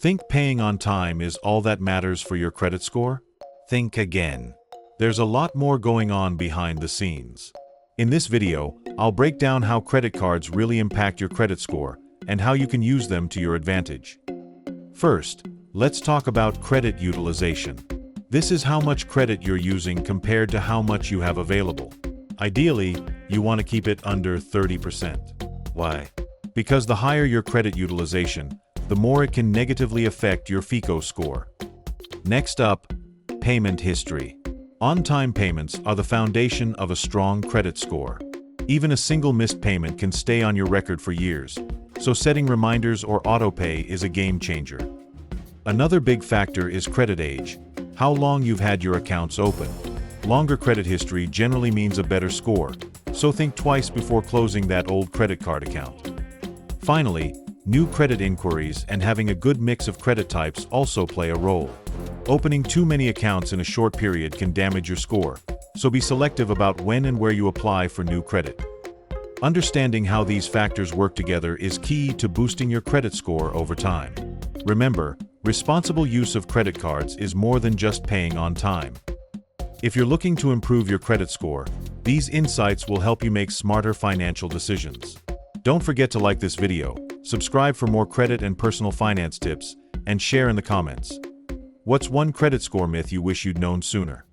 Think paying on time is all that matters for your credit score? Think again. There's a lot more going on behind the scenes. In this video, I'll break down how credit cards really impact your credit score and how you can use them to your advantage. First, let's talk about credit utilization. This is how much credit you're using compared to how much you have available. Ideally, you want to keep it under 30%. Why? Because the higher your credit utilization, the more it can negatively affect your FICO score. Next up, payment history. On-time payments are the foundation of a strong credit score. Even a single missed payment can stay on your record for years, so setting reminders or autopay is a game changer. Another big factor is credit age, how long you've had your accounts open. Longer credit history generally means a better score, so think twice before closing that old credit card account. Finally, new credit inquiries and having a good mix of credit types also play a role. Opening too many accounts in a short period can damage your score, so be selective about when and where you apply for new credit. Understanding how these factors work together is key to boosting your credit score over time. Remember, responsible use of credit cards is more than just paying on time. If you're looking to improve your credit score, these insights will help you make smarter financial decisions. Don't forget to like this video, subscribe for more credit and personal finance tips, and share in the comments. What's one credit score myth you wish you'd known sooner?